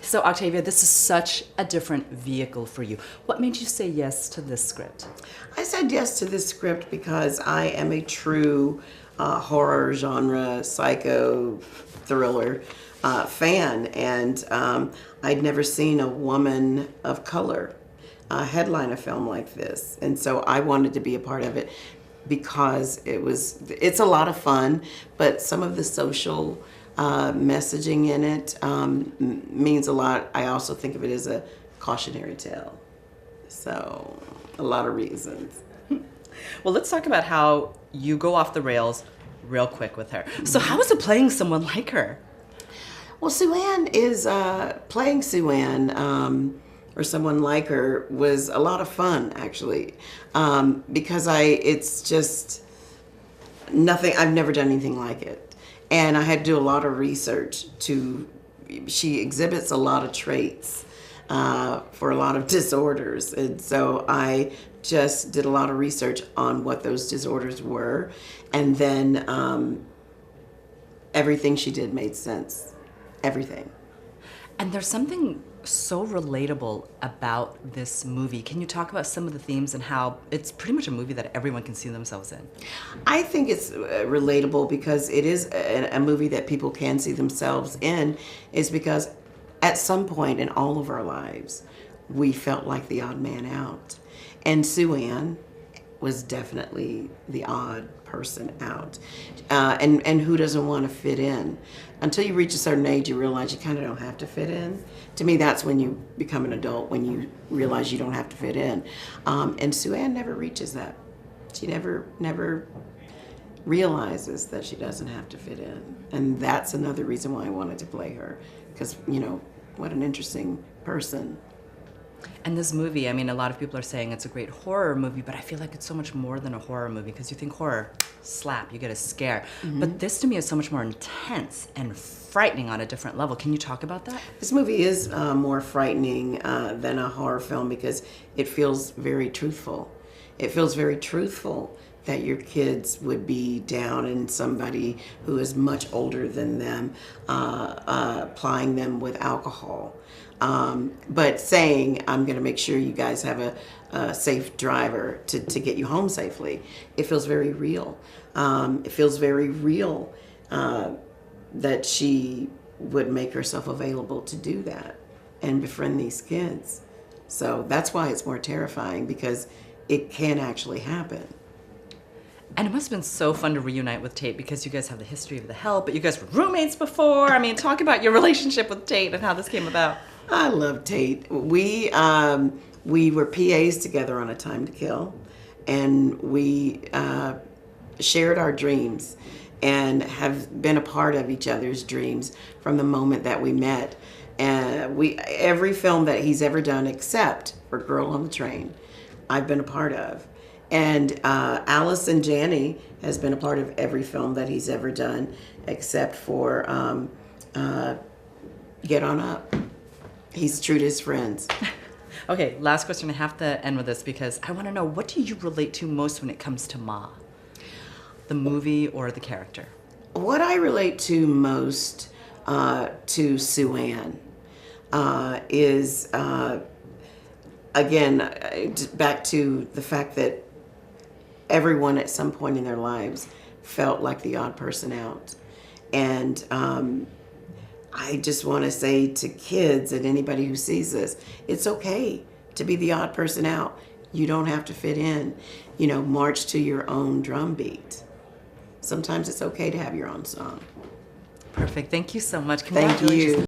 So Octavia, this is such a different vehicle for you. What made you say yes to this script? I said yes to this script because I am a true horror genre, psycho, thriller fan, and I'd never seen a woman of color headline a film like this, and so I wanted to be a part of it because it's a lot of fun, but some of the social messaging in it means a lot. I also think of it as a cautionary tale. So, a lot of reasons. Well, let's talk about how you go off the rails real quick with her. So how is it playing someone like her? Well, Sue-Ann is, playing Sue-Ann, or someone like her, was a lot of fun, actually. Because it's just nothing, I've never done anything like it. And I had to do a lot of research she exhibits a lot of traits for a lot of disorders. And so I just did a lot of research on what those disorders were. And then everything she did made sense. Everything. And there's something so relatable about this movie. Can you talk about some of the themes and how it's pretty much a movie that everyone can see themselves in? I think it's relatable because it is a movie that people can see themselves in, is because at some point in all of our lives, we felt like the odd man out. And Sue-Ann was definitely the odd person out. And who doesn't want to fit in? Until you reach a certain age, you realize you kind of don't have to fit in. To me, that's when you become an adult, when you realize you don't have to fit in. And Sue-Ann never reaches that. She never realizes that she doesn't have to fit in. And that's another reason why I wanted to play her. Because, what an interesting person. And this movie, I mean, a lot of people are saying it's a great horror movie, but I feel like it's so much more than a horror movie, because you think horror, slap, you get a scare. Mm-hmm. But this to me is so much more intense and frightening on a different level. Can you talk about that? This movie is more frightening than a horror film because it feels very truthful. It feels very truthful that your kids would be down and somebody who is much older than them plying them with alcohol. But saying, I'm going to make sure you guys have a safe driver to get you home safely. It feels very real. It feels very real that she would make herself available to do that and befriend these kids. So that's why it's more terrifying, because it can actually happen. And it must have been so fun to reunite with Tate, because you guys have the history of the help, but you guys were roommates before. I mean, talk about your relationship with Tate and how this came about. I love Tate. We were PAs together on A Time to Kill, and we shared our dreams and have been a part of each other's dreams from the moment that we met. And every film that he's ever done, except for Girl on the Train, I've been a part of. And Allison Janney has been a part of every film that he's ever done, except for Get On Up. He's true to his friends. Okay, last question. I have to end with this because I want to know, what do you relate to most when it comes to Ma? The movie or the character? What I relate to most to Sue-Ann is, again, back to the fact that everyone at some point in their lives felt like the odd person out. And I just want to say to kids and anybody who sees this, it's okay to be the odd person out. You don't have to fit in. March to your own drum beat. Sometimes it's okay to have your own song. Perfect. Thank you so much. Thank you.